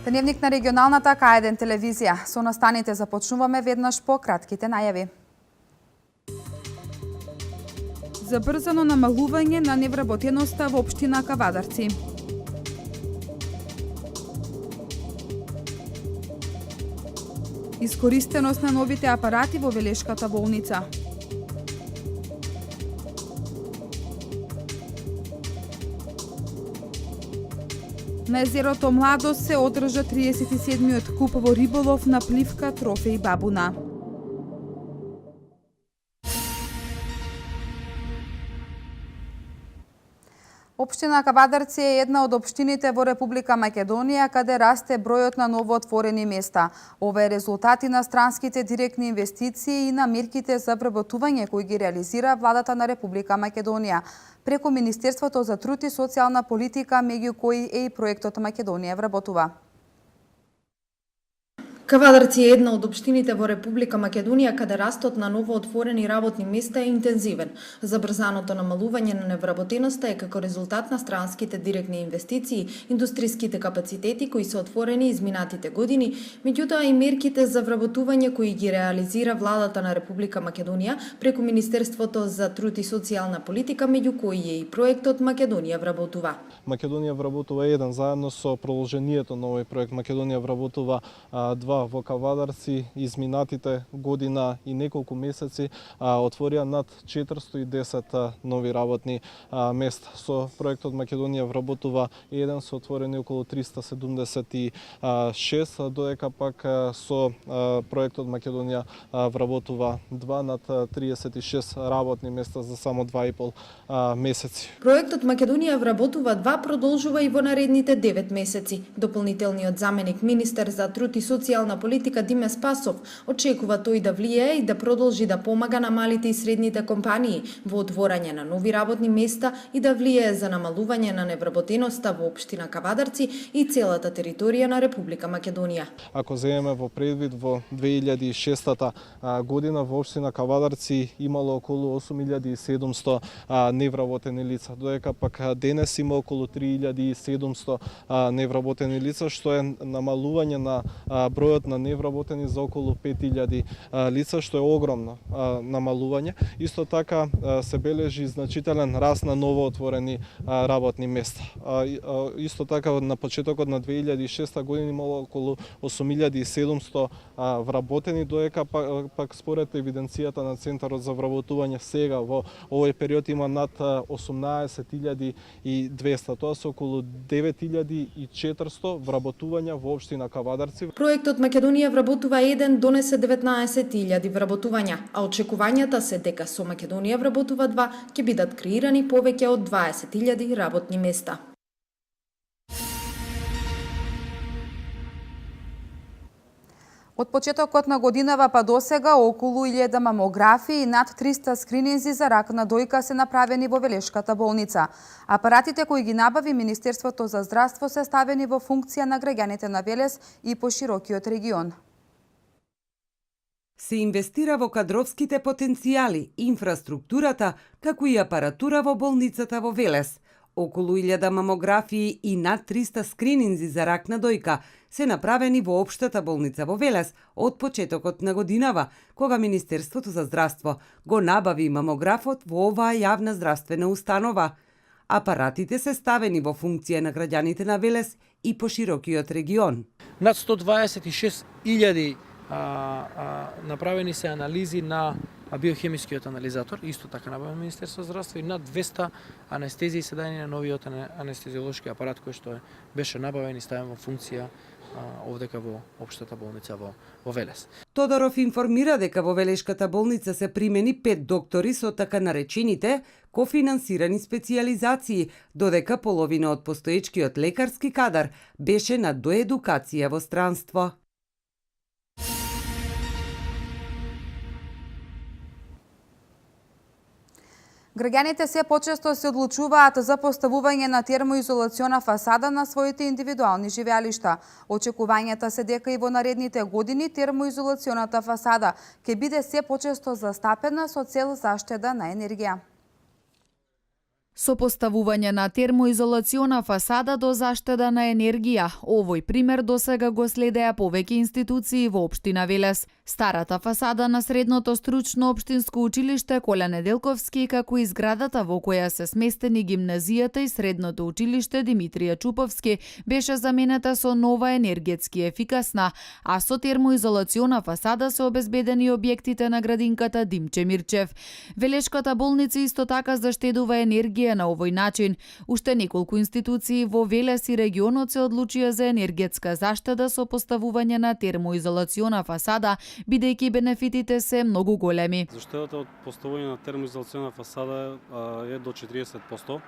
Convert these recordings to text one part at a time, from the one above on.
Дневник на регионалната К1 телевизија. Со настаните започнуваме веднаш по кратките најави. Забрзано намалување на невработеноста во општина Кавадарци. Искористеност на новите апарати во Велешката болница. На езерото Младост се одржа 37-миот куп во риболов на пливка Трофеј Бабуна. Општина Кавадарци е една од општините во Република Македонија каде расте бројот на новоотворени места. Ова е резултати на странските директни инвестиции и на мерките за вработување кои ги реализира владата на Република Македонија преку Министерството за труд и социјална политика, меѓу кои е и проектот Македонија вработува. Кавадарци е една од општините во Република Македонија каде растот на новоотворени работни места е интензивен. Забрзаното намалување на невработеноста е како резултат на странските директни инвестиции, индустриските капацитети кои се отворени изминатите години, меѓутоа и мерките за вработување кои ги реализира владата на Република Македонија преку Министерството за труд и социјална политика, меѓу кои е и проектот Македонија вработува. Македонија вработува еден заедно со продолжението на овој проект Македонија вработува 2 во Кавадарци. Изминатите година и неколку месеци отворија над 410 нови работни места. Со проектот Македонија вработува еден се отворени околу 376, додека пак со проектот Македонија вработува 2 над 36 работни места за само 2,5 месеци. Проектот Македонија вработува 2 продолжува и во наредните 9 месеци. Дополнителниот заменик министер за труд и социјална политика Диме Спасов очекува тој да влијае и да продолжи да помага на малите и средните компании во отворање на нови работни места и да влијае за намалување на невработеноста во општина Кавадарци и целата територија на Република Македонија. Ако земеме во предвид во 2006 година во општина Кавадарци имало околу 8700 невработени лица, додека пак денес има околу 3700 невработени лица, што е намалување на бројот на невработени за околу 5000 лица, што е огромно намалување. Исто така се бележи значителен раст на новоотворени работни места. Исто така на почетокот на 2006 година имало околу 8700 вработени, додека пак според евиденцијата на Центарот за вработување сега во овој период има над 18200, тоа се околу 9400 вработувања во општина Кавадарци. Проектот Македонија вработува 1 донесе 19.000 вработувања, а очекувањата се дека со Македонија вработува 2 ќе бидат креирани повеќе од 20.000 работни места. Од почетокот на годинава па до сега околу 1000 мамографии и над 300 скрининзи за рак на дојка се направени во Велешката болница. Апаратите кои ги набави Министерството за здравство се ставени во функција на граѓаните на Велес и по широкиот регион. Се инвестира во кадровските потенцијали, инфраструктурата, како и апаратура во болницата во Велес. Околу 1000 мамографии и над 300 скрининзи за рак на дојка се направени во Општата болница во Велес од почетокот на годинава, кога Министерството за здравство го набави мамографот во оваа јавна здравствена установа. Апаратите се ставени во функција на граѓаните на Велес и по широкиот регион. Над 126.000 направени се анализи на биохемискиот анализатор, исто така набавено Министерство за здравство, и над 200 анестезии се дадени на новиот анестезиолошки апарат кој што беше набавен и ставен во функција овдека во Општата болница во Велес. Тодоров информира дека во Велешката болница се примени 5 доктори со така наречените кофинансирани специјализации, додека половина од постоечкиот лекарски кадар беше на доедукација во странство. Граѓаните се почесто се одлучуваат за поставување на термоизолациона фасада на своите индивидуални живеалишта. Очекувањата се дека и во наредните години термоизолационата фасада ќе биде се почесто застапена со цел заштеда на енергија. Со поставување на термоизолациона фасада до заштеда на енергија, овој пример досега го следеа повеќе институции во општина Велес. Старата фасада на Средното стручно општинско училиште Коля Неделковски, како и зградата во која се сместени гимназијата и Средното училиште Димитрија Чуповски, беше заменета со нова енергетски ефикасна, а со термоизолациона фасада се обезбедени објектите на градинката Димче Мирчев. Велешката болница исто така заштедува енергија на овој начин. Уште неколку институции во Велес и регионот се одлучија за енергетска заштеда со поставување на термоизолациона фасада, бидејќи бенефитите се многу големи. Заштедата од поставување на термоизолациона фасада е до 40%,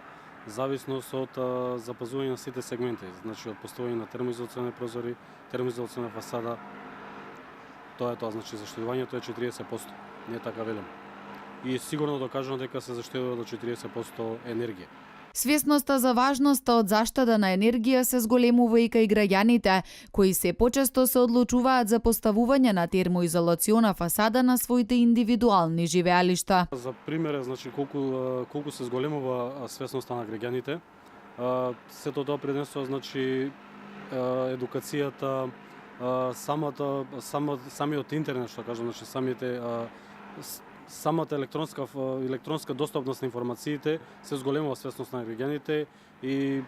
зависност од запазување на сите сегменти, значи од поставување на термоизолациони прозори, термоизолациона фасада. Тоа е тоа, значи заштедувањето е 40%, не е така велено. И сигурно докажано дека се заштедува до 40% енергија. Свесноста за важноста од заштеда на енергија се зголемува и кај граѓаните, кои се почесто се одлучуваат за поставување на термоизолациона фасада на своите индивидуални живеалишта. За пример, значи колку се зголемува свесноста на граѓаните, сето тоа преднесува, значи едукацијата, самиот интернет, што кажам, значи самата електронска достапност на информациите се зголемува свесност на граѓаните и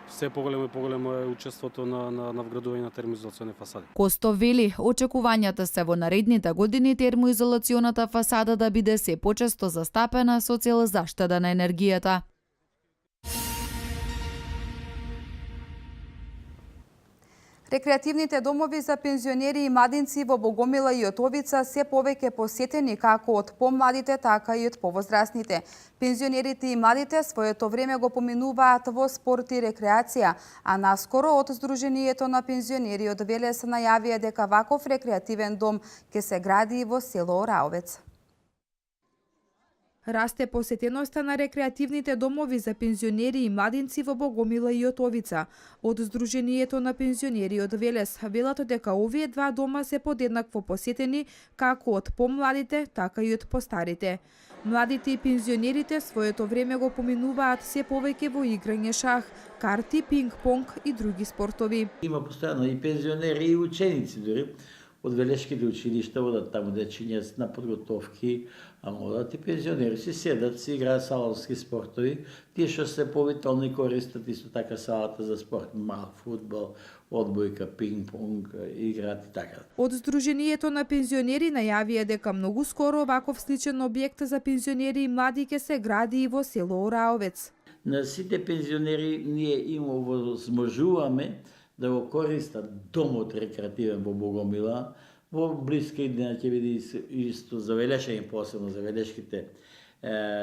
се поголемо е учеството на вградување на термоизолациони фасади. Костов вели, очекувањата се во наредните години термоизолационата фасада да биде се почесто застапена со цел заштеда на енергијата. Рекреативните домови за пензионери и младинци во Богомила и Јотовица се повеќе посетени како од помладите, така и од повозрастните. Пензионерите и младите своето време го поминуваат во спорт и рекреација, а наскоро од Сдруженијето на пензионери од Велес најавија дека ваков рекреативен дом ќе се гради во село Ораовец. Расте посетеноста на рекреативните домови за пензионери и младинци во Богомила и Јотовица. Од Сдруженијето на пензионери од Велес велат дека овие два дома се подеднакво посетени како од помладите, така и од постарите. Младите и пензионерите своето време го поминуваат се повеќе во играње шах, карти, пинг-понг и други спортови. Има постојано и пензионери и ученици дури. Од велешките училишта одат таму дечиња на подготовки, а одат и пензионери си седат, си играат салонски спортови. Тие што се повитални користат исто така салата за спорт, мал фудбал, одбојка, пинг-понг, играат и така. Од Сдруженијето на пензионери најавија дека многу скоро ваков сличен објект за пензионери и млади ќе се гради и во село Ораовец. На сите пензионери ние им овозможуваме да го користат домот рекреативен во Богомила. Во блиска иднина ќе биде исто за велешани, посебно за велешките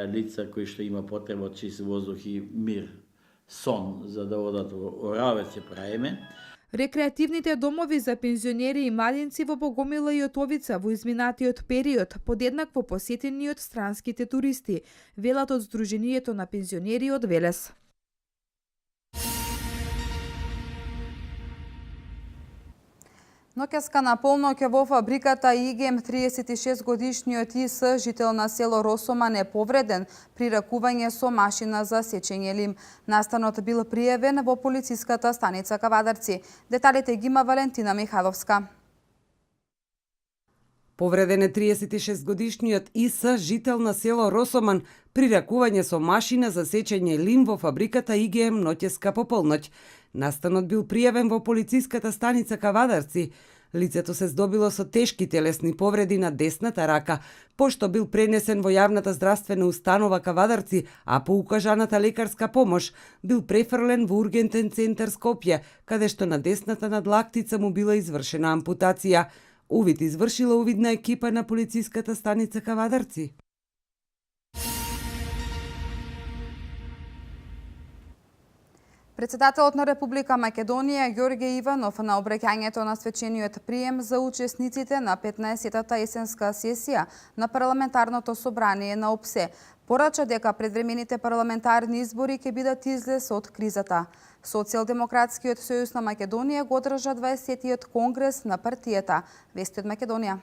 лица кои што има потреба од чист воздух и мир, сон, за да одат во Оравец ќе правиме. Рекреативните домови за пензионери и младинци во Богомила и Јотовица во изминатиот период подеднакво посетени од странските туристи, велат од Сдруженијето на пензионери од Велес. Ноќеска на полноќе во фабриката ИГЕМ 36 годишниот ИС, жител на село Росоман, е повреден при ракување со машина за сечење лим. Настанот бил пријавен во полициската станица Кавадарци. Деталите ги има Валентина Михайловска. Повреден е 36 годишниот ИС, жител на село Росоман, при ракување со машина за сечење лим во фабриката ИГЕМ ноќеска по полноќ. Настанот бил пријавен во полициската станица Кавадарци. Лицето се здобило со тешки телесни повреди на десната рака, пошто бил пренесен во јавната здравствена установа Кавадарци, а по укажаната лекарска помош бил префрлен во ургентен центар Скопје, каде што на десната надлактица му била извршена ампутација. Увид извршила увидна екипа на полициската станица Кавадарци. Председателот на Република Македонија Ѓорѓе Иванов на обраќањето на свечениот прием за учесниците на 15-та есенска сесија на парламентарното собрание на ОПСЕ порача дека предвремените парламентарни избори ќе бидат излез од кризата. Социјалдемократскиот сојуз на Македонија го одржа 20-тиот конгрес на партијата. Вести од Македонија.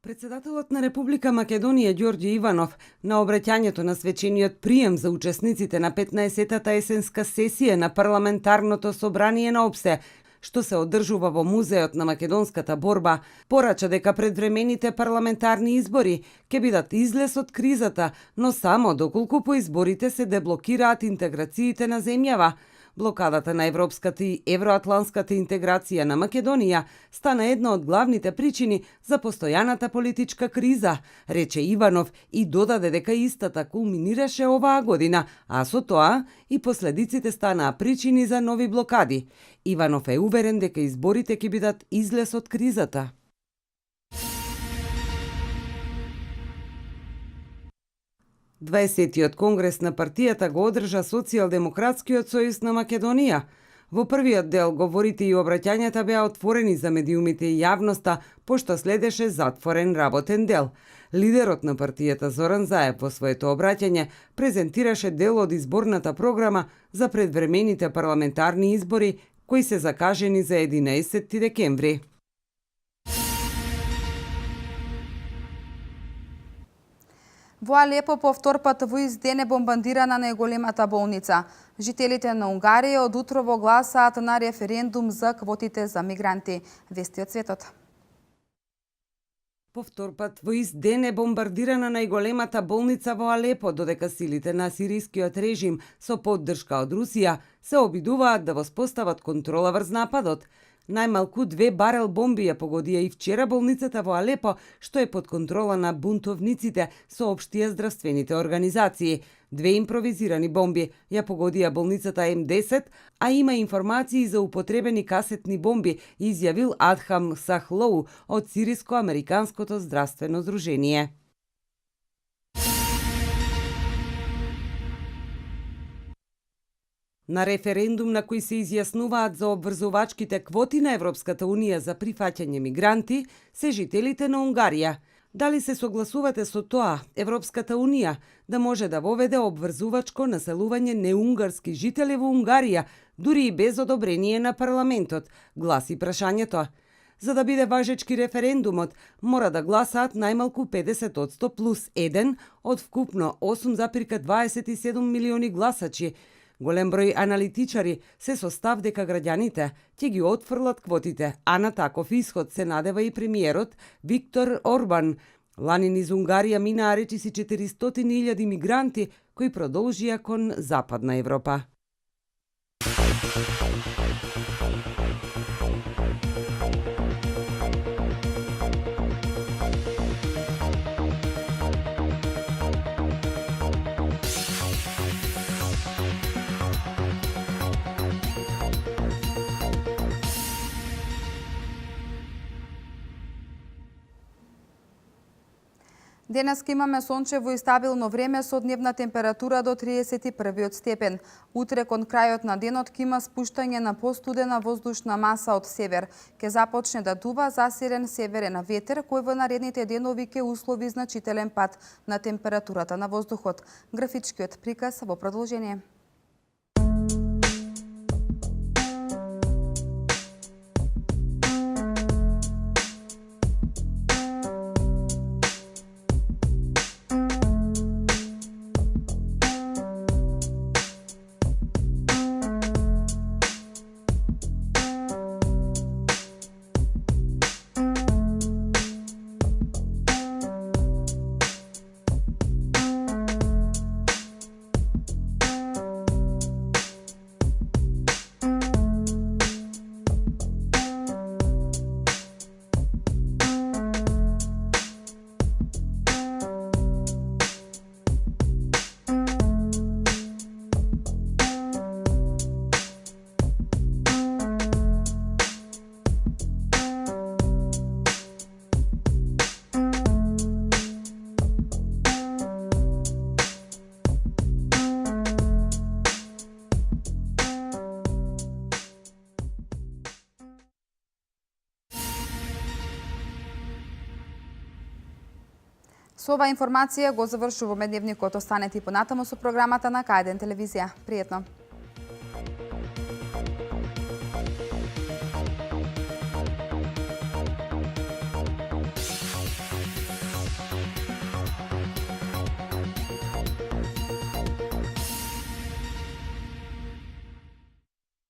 Председателот на Република Македонија Ѓорѓе Иванов на обраќањето на свечениот прием за учесниците на 15-та есенска сесија на парламентарното собрание на ОПСЕ, што се одржува во Музеот на македонската борба, порача дека предвремените парламентарни избори ќе бидат излез од кризата, но само доколку по изборите се деблокираат интеграциите на земјава. Блокадата на европската и евроатланската интеграција на Македонија стана една од главните причини за постојаната политичка криза, рече Иванов и додаде дека истата кулминираше оваа година, а со тоа и последиците станаа причини за нови блокади. Иванов е уверен дека изборите ќе бидат излез од кризата. Дваесеттиот конгрес на партијата го одржа Социјалдемократскиот сојуз на Македонија. Во првиот дел говорите и обраќањата беа отворени за медиумите и јавноста, пошто следеше затворен работен дел. Лидерот на партијата Зоран Заев во своето обраќање презентираше дел од изборната програма за предвремените парламентарни избори кои се закажени за 11 декември. Во Алепо по втор пат во изден е бомбардирана најголемата болница. Жителите на Унгарија од утрово гласаат на референдум за квотите за мигранти. Вести од светот. По втор пат во ист ден е бомбардирана најголемата болница во Алепо, додека силите на сирискиот режим со поддршка од Русија се обидуваат да воспостават контрола врз нападот. Најмалку 2 барел бомби ја погодија и вчера болницата во Алепо, што е под контрола на бунтовниците, соопштија здравствените организации. 2 импровизирани бомби ја погодија болницата М10, а има информации за употребени касетни бомби, изјавил Адхам Сахлоу од Сириско-американското здравствено здружение. На референдум на кој се изјаснуваат за обврзувачките квоти на Европската Унија за прифаќање мигранти, се жителите на Унгарија. Дали се согласувате со тоа Европската Унија да може да воведе обврзувачко населување неунгарски жители во Унгарија, дури и без одобрение на парламентот, гласи прашањето. За да биде важечки референдумот, мора да гласаат најмалку 50% плюс 1 од вкупно 8,27 милиони гласачи. Голем број аналитичари се со став дека граѓаните ќе ги отфрлат квотите, а на таков исход се надева и премиерот Виктор Орбан. Лани низ Унгарија минаа речиси 400.000 мигранти кои продолжија кон Западна Европа. Денеска имаме сончево и стабилно време со дневна температура до 31 степен. Утре кон крајот на денот ќе има спуштање на постудена воздушна маса од север. Ке започне да дува засилен северен ветер кој во наредните денови ќе услови значителен пад на температурата на воздухот. Графичкиот приказ во продолжение. Со ова информација го завршуваме дневникот. Останете и понатаму со програмата на К1 телевизија. Пријатно!